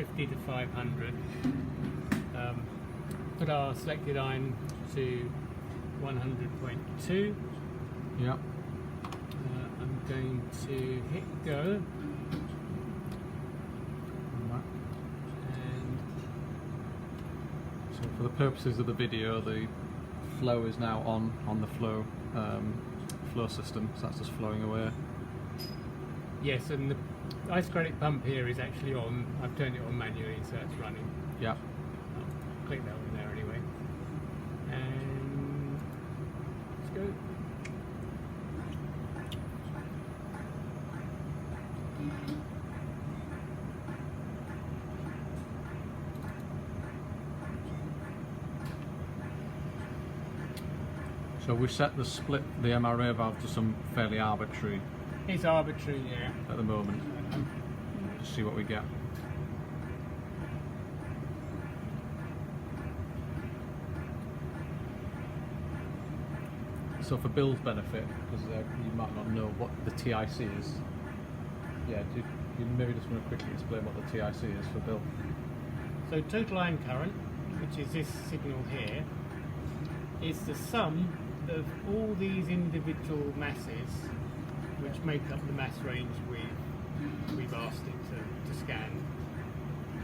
450 to 500. Put our selected iron to 100.2. Yeah. I'm going to hit go. And so for the purposes of the video, the flow is now on the flow system, so that's just flowing away. yes, and the isochronic pump here is actually on. I've turned it on manually, so it's running. Yeah. I'll click that one there anyway. And let's go. So we set the split, the MRA valve, to some fairly arbitrary It's arbitrary, yeah. at the moment. Just see what we get. So for Bill's benefit, because you might not know what the TIC is. Yeah, do you maybe just want to quickly explain what the TIC is for Bill? So total iron current, which is this signal here, is the sum of all these individual masses which make up the mass range we've asked it to scan.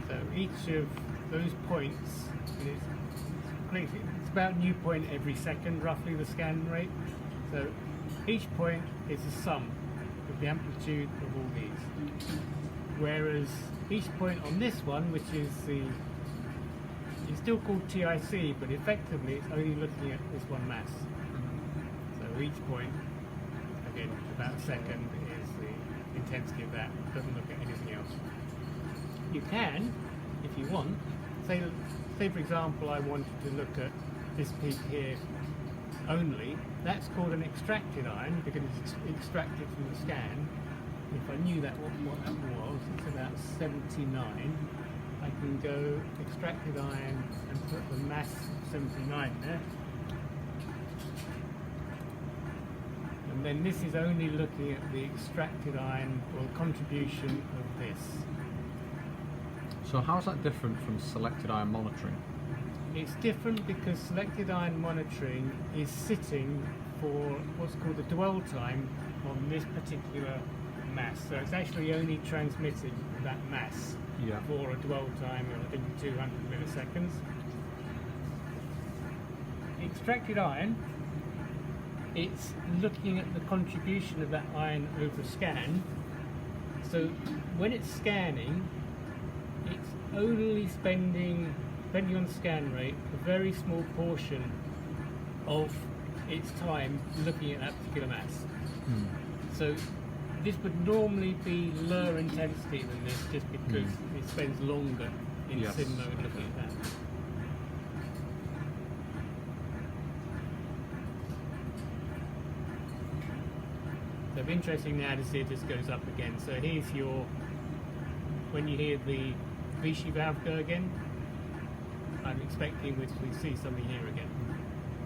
So each of those points is it's about a new point every second, roughly, the scan rate. So each point is the sum of the amplitude of all these. Whereas each point on this one, which is it's still called TIC, but effectively it's only looking at this one mass. So each point, again, about a second, is the intensity of that. It doesn't look at anything else. You can, if you want, say for example I wanted to look at this peak here only. That's called an extracted iron because it's extracted from the scan. If I knew that what that was, it's about 79. I can go extracted iron and put the mass 79 there. And then this is only looking at the extracted iron, or the contribution of this. So how's that different from selected iron monitoring? It's different because selected iron monitoring is sitting for what's called the dwell time on this particular mass. So it's actually only transmitting that mass for a dwell time of, I think, 200 milliseconds. Extracted iron, it's looking at the contribution of that iron over scan. So when it's scanning, it's only spending, depending on the scan rate, a very small portion of its time looking at that particular mass. So this would normally be lower intensity than this, just because it spends longer in sim mode looking at that. So it's interesting now to see if this goes up again. So here's your, when you hear the Vichy valve go again, I'm expecting we see something here again.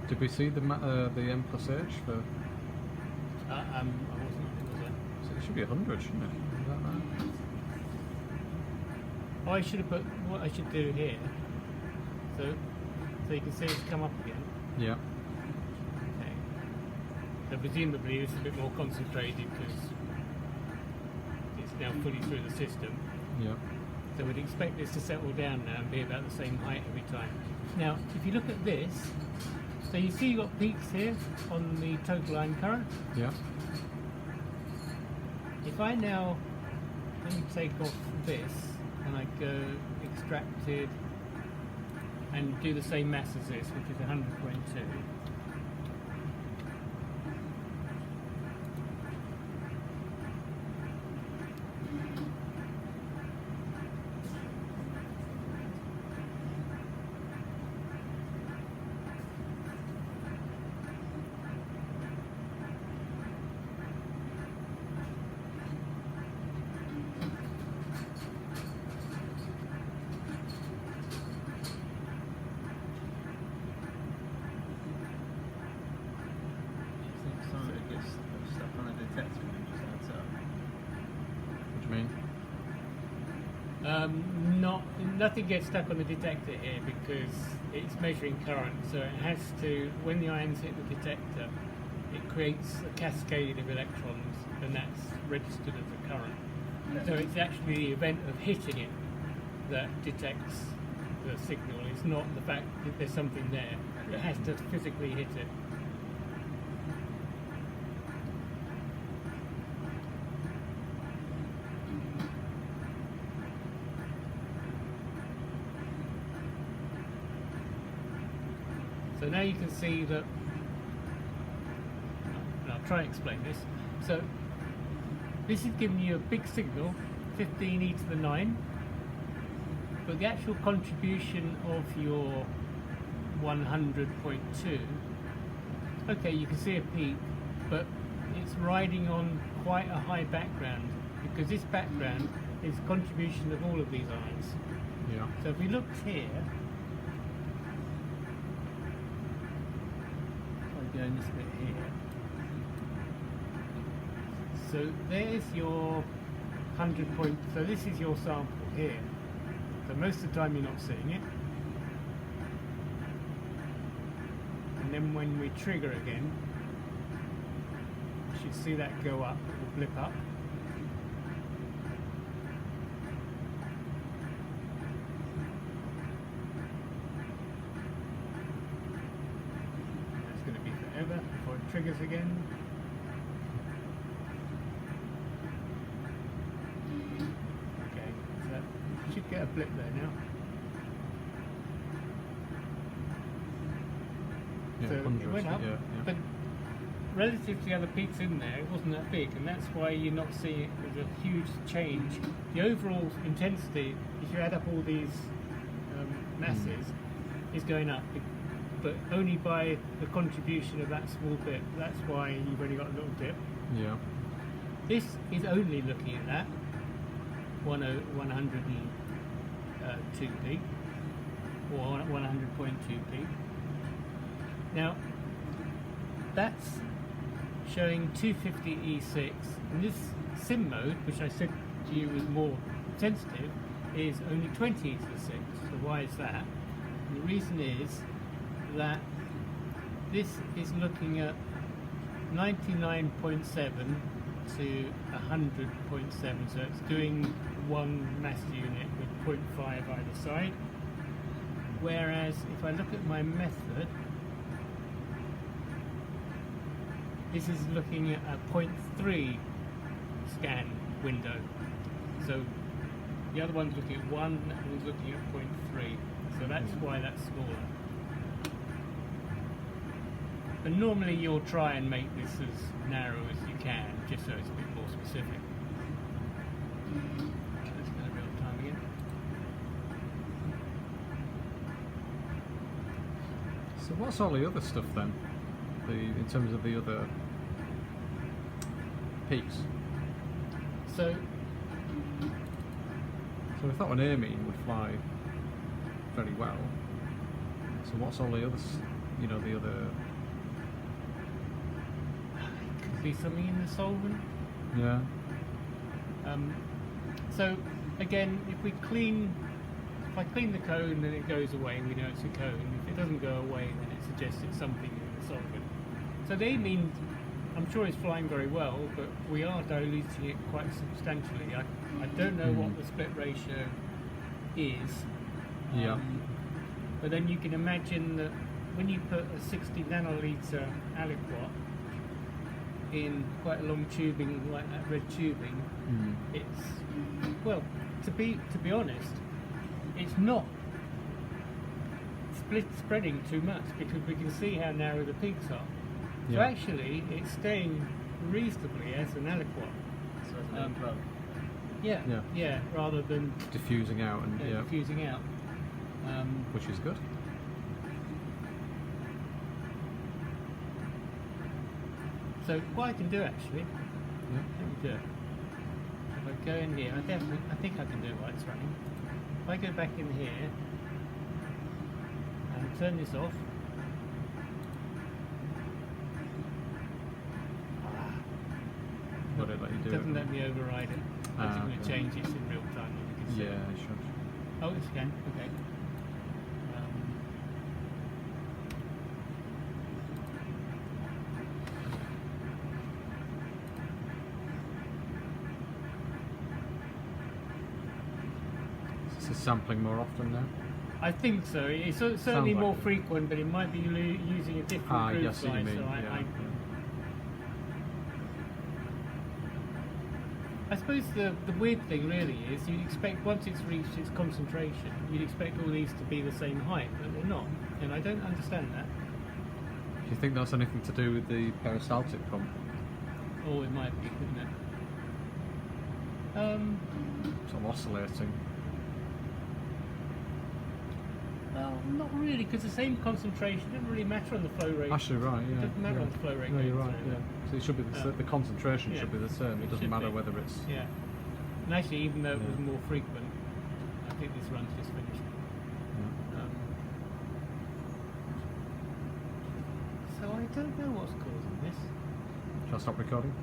Did we see the M plus H for? I wasn't, was I? So it should be 100, shouldn't it? Is that right? Oh, I should have put what I should do here. So you can see it's come up again. Yeah. Okay. So presumably it's a bit more concentrated because it's now fully through the system. Yeah. So we'd expect this to settle down now and be about the same height every time. Now, if you look at this, so you see you've got peaks here on the total iron current. Yeah. If I now, let me take off this and I go extracted and do the same mass as this, which is 100.2. Nothing gets stuck on the detector here because it's measuring current, so it has to, when the ions hit the detector, it creates a cascade of electrons, and that's registered as a current. So it's actually the event of hitting it that detects the signal. It's not the fact that there's something there. It has to physically hit it. So now you can see that, and I'll try and explain this. So this is giving you a big signal, 15e to the 9, but the actual contribution of your 100.2, okay, you can see a peak, but it's riding on quite a high background, because this background is a contribution of all of these ions. Yeah. So if we looked here, I'll go in this bit here. So there's your 100 point, so this is your sample here. So most of the time you're not seeing it. And then when we trigger again, you should see that go up, it will blip up. That's going to be forever before it triggers again. Should get a blip there now. Yeah, So it went up, but relative to the other peaks in there, it wasn't that big, and that's why you're not seeing it as a huge change. The overall intensity, if you add up all these masses, is going up, but only by the contribution of that small bit. That's why you've only got a little dip. Yeah. This is only looking at that 102 peak or 100.2 peak. Now that's showing 250 E6, and this sim mode, which I said to you was more sensitive, is only 20 to the 6. So why is that? And the reason is that this is looking at 99.7 to 100.7, so it's doing one mass unit with 0.5 either side. Whereas if I look at my method, this is looking at a 0.3 scan window. So the other one's looking at 1, that one's looking at 0.3. So that's why that's smaller. And normally you'll try and make this as narrow as you can, just so it's a bit more specific. Let's go to real time again. So what's all the other stuff then? In terms of the other peaks? So we thought an airmean would fly very well. So what's all the others? You know, the other. could be something in the solvent. Yeah. So again, if I clean the cone, then it goes away, we know it's a cone. If it doesn't go away, then it suggests it's something in the solvent. So the amine, I'm sure it's flying very well, but we are diluting it quite substantially. I don't know what the split ratio is. Yeah. But then you can imagine that when you put a 60 nanoliter aliquot in quite a long tubing like that red tubing, it's, well, to be honest, it's not spreading too much, because we can see how narrow the peaks are. So actually it's staying reasonably as an aliquot. So it's an plug. Yeah, rather than diffusing out and diffusing out. Which is good. So what I can do actually, Yeah. let me do it. If I go in here, I think I can do it while it's running. If I go back in here and turn this off, What did it let you do? it doesn't let me override it. I'm just going to okay. change it in real time, and you can it? Yeah, it should. Oh, it's again. Okay. Is this sampling more often now? I think so. It's certainly like more it. frequent, but it might be using a different group Yes, size. what you mean. So Yeah. I suppose the weird thing really is you'd expect once it's reached its concentration, you'd expect all these to be the same height, but they're not. And I don't understand that. Do you think that's anything to do with the peristaltic pump? Or it might be, couldn't it? Sort of oscillating. Well, not really, because the same concentration doesn't really matter on the flow rate. Actually, right, yeah. It doesn't matter yeah. on the flow rate. No, you're going right, through. yeah. So it should be the concentration yeah. should be the same. It It doesn't should matter be. whether it's... Yeah. And actually, even though it was Yeah. more frequent, I think this run's just finished. Yeah. So I don't know what's causing this. Shall I stop recording?